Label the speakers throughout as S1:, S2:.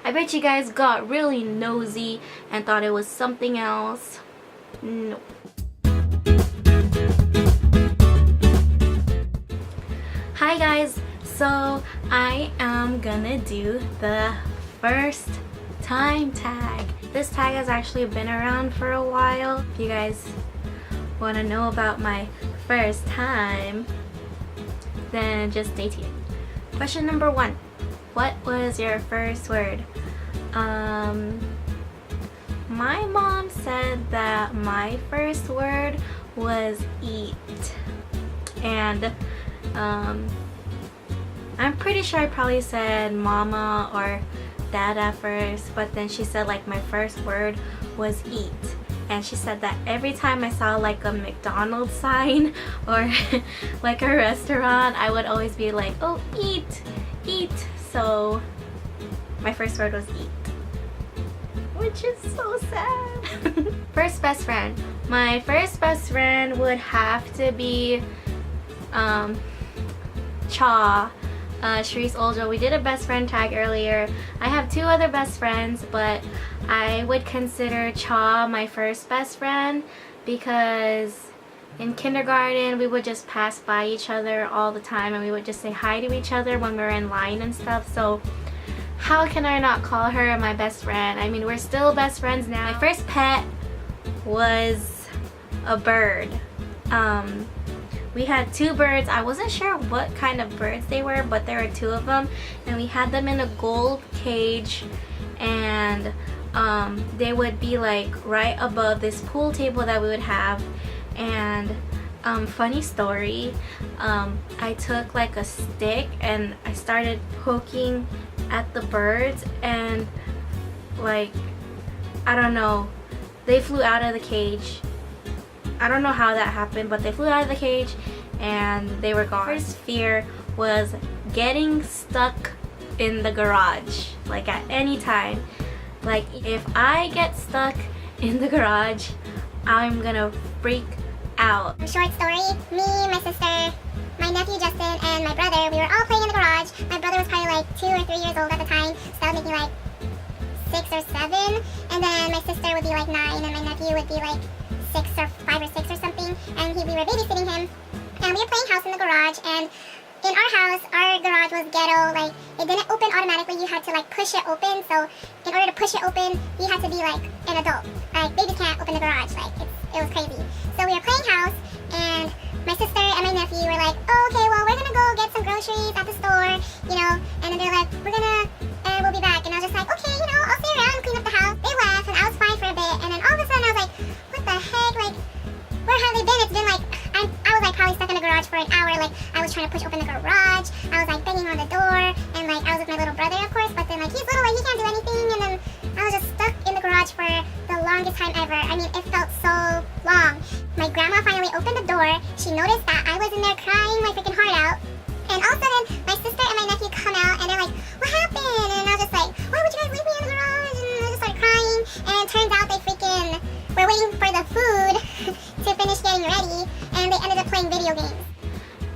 S1: I bet you guys got really nosy and thought it was something else. No. Hi guys, so I am gonna do the first time tag. This tag has actually been around for a while. If you guys want to know about my first time, then just stay tuned. Question number 1. What was your first word? My mom said that my first word was eat. And I'm pretty sure I probably said mama or dada first, but then she said like my first word was eat. And she said that every time I saw like a McDonald's sign or like a restaurant, I would always be like, oh, eat, eat. So my first word was eat, which is so sad. First best friend. My first best friend would have to be Cha. Sharice Oljo. We did a best friend tag earlier. I have 2 other best friends, but I would consider Cha my first best friend because in kindergarten we would just pass by each other all the time and we would just say hi to each other when we were in line and stuff. So how can I not call her my best friend? I mean, we're still best friends now. My first pet was a bird. We had 2 birds. I wasn't sure what kind of birds they were, but there were 2 of them, and we had them in a gold cage, and they would be like right above this pool table that we would have. And funny story, I took like a stick and I started poking at the birds, and like, I don't know, they flew out of the cage. I don't know how that happened, but they flew out of the cage and they were gone. My first fear was getting stuck in the garage, like at any time. Like if I get stuck in the garage, I'm gonna freak out.
S2: Short story, me, my sister, my nephew Justin, and my brother, we were all playing in the garage. My brother was probably like 2 or 3 years old at the time, so that would make me like 6 or 7. And then my sister would be like 9 and my nephew would be like 5 or 6 or something, and we were babysitting him, and we were playing house in the garage. And in our house, our garage was ghetto, like it didn't open automatically, you had to like push it open. So in order to push it open, you had to be like an adult. Like babies can't open the garage, like it was crazy. So we were playing house, and my sister and my nephew were like, oh, okay, well, we're gonna go get some groceries at the store, you know, and then they're like, we'll be back. And I was just like, okay, you know, I'll stay around and clean up the house. They left, and I was fine for a bit, and then all of a sudden I was like, what the heck, like, where have they been? It's been like, I was like probably stuck in the garage for an hour. Like I was trying to push open the garage, I was like banging on the door, and like I was with my little brother, of course, but then like he's little, like he can't do anything, and then I was just stuck in the garage for the longest time ever. I mean, it felt so long. My grandma finally opened the door. She noticed that I was in there crying my freaking heart out, and all of a sudden my sister and my nephew come out, and they're like, what happened? And I was just like, why would you guys leave me in the garage? And I just started crying, and it turns out they freaking were waiting for the food to finish getting ready, and they ended up playing video games.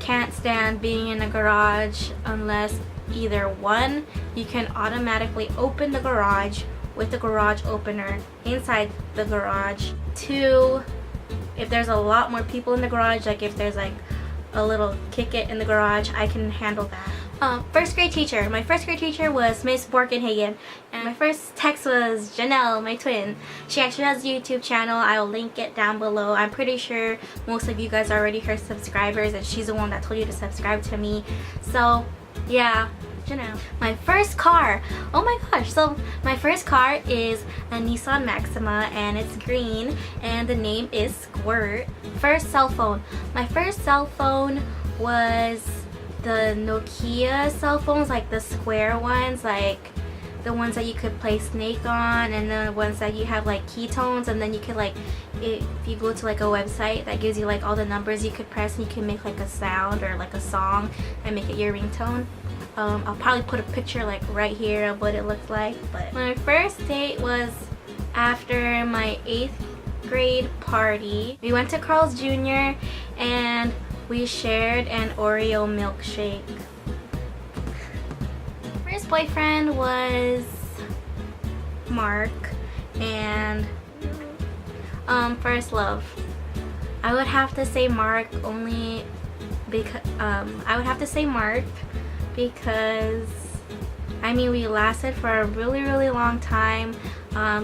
S1: Can't stand being in a garage unless either 1, you can automatically open the garage with the garage opener inside the garage. 2, if there's a lot more people in the garage, like if there's like a little kick it in the garage, I can handle that. First grade teacher. My first grade teacher was Miss Borkenhagen, and my first text was Jannel, my twin. She actually has a YouTube channel. I will link it down below. I'm pretty sure most of you guys are already her subscribers, and she's the one that told you to subscribe to me. So yeah, Jannel. My first car. Oh my gosh. So my first car is a Nissan Maxima, and it's green, and the name is Squirt. First cell phone. My first cell phone was the Nokia cell phones, like the square ones, like the ones that you could play Snake on, and the ones that you have like keytones, and then you could like, if you go to like a website that gives you like all the numbers you could press, and you can make like a sound or like a song and make it your ringtone. I'll probably put a picture like right here of what it looks like. But my first date was after my 8th grade party. We went to Carl's Jr. and we shared an Oreo milkshake. First boyfriend was Mark. And first love, I would have to say Mark only because I mean, we lasted for a really long time.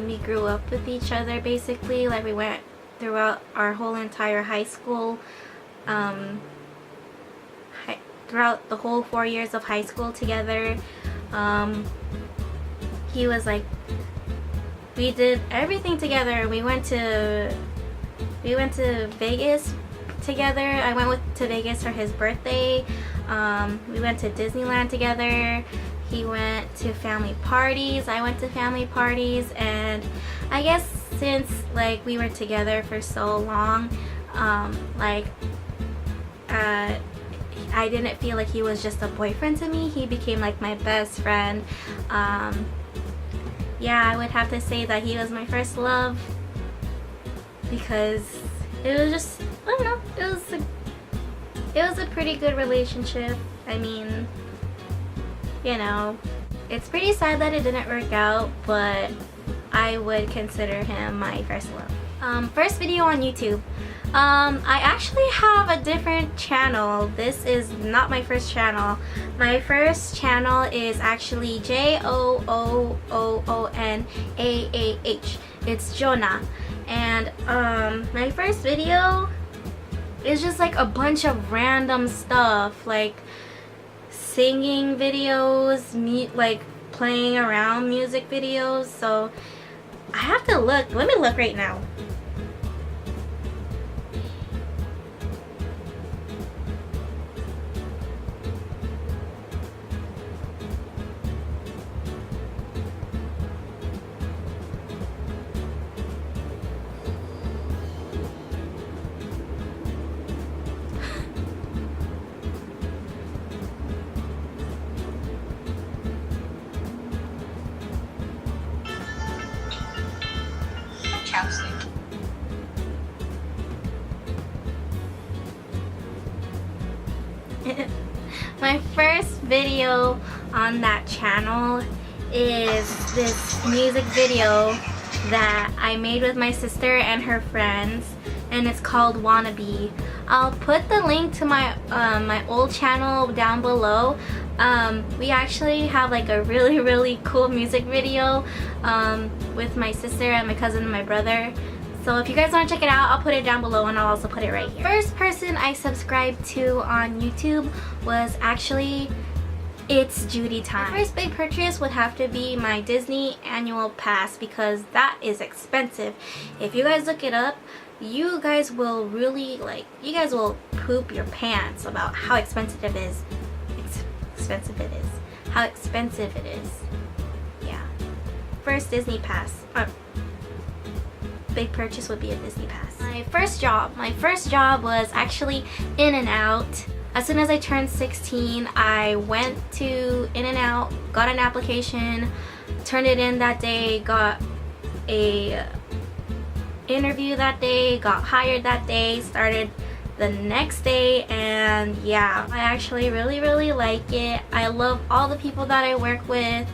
S1: We grew up with each other basically, like we went throughout our whole entire high school, throughout the whole 4 years of high school together. He was like, we did everything together. We went to Vegas together. I went to Vegas for his birthday. We went to Disneyland together. He went to family parties. I went to family parties. And I guess since like we were together for so long, I didn't feel like he was just a boyfriend to me. He became like my best friend. Yeah, I would have to say that he was my first love because it was just, I don't know, it was a pretty good relationship. I mean, you know, it's pretty sad that it didn't work out, but I would consider him my first love. First video on YouTube. I actually have a different channel. This is not my first channel. My first channel is actually Joooonaah. It's Joooonaah. And my first video is just like a bunch of random stuff, like singing videos, like playing around music videos. So I have to look. Let me look right now. My first video on that channel is this music video that I made with my sister and her friends, and it's called Wannabe. I'll put the link to my my old channel down below. We actually have like a really cool music video with my sister and my cousin and my brother. So if you guys want to check it out, I'll put it down below and I'll also put it right here. First person I subscribed to on YouTube was actually It's Judy Time. My first big purchase would have to be my Disney annual pass because that is expensive. If you guys look it up, you guys will really you guys will poop your pants about how expensive it is. How expensive it is. Yeah. First Disney pass. Big purchase would be a Disney pass. My first job was actually In-N-Out. As soon as I turned 16, I went to In-N-Out, got an application, turned it in that day, got a interview that day, got hired that day, started the next day, and yeah, I actually really like it. I love all the people that I work with.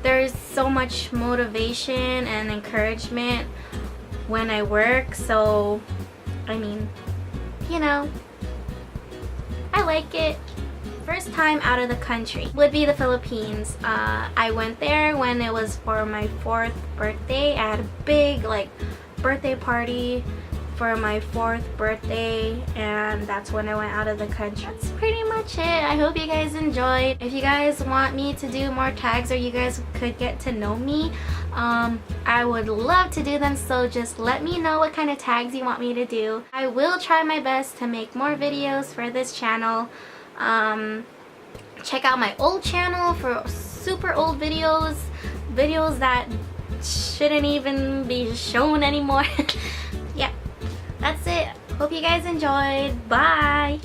S1: There's so much motivation and encouragement when I work, so I mean, you know, I like it. First time out of the country would be the Philippines. I went there when it was for my 4th birthday. I had a big birthday party for my 4th birthday, and that's when I went out of the country. That's pretty much it. I hope you guys enjoyed. If you guys want me to do more tags or you guys could get to know me, I would love to do them, so just let me know what kind of tags you want me to do. I will try my best to make more videos for this channel. Check out my old channel for super old videos that shouldn't even be shown anymore. Yeah, that's it. Hope you guys enjoyed. Bye.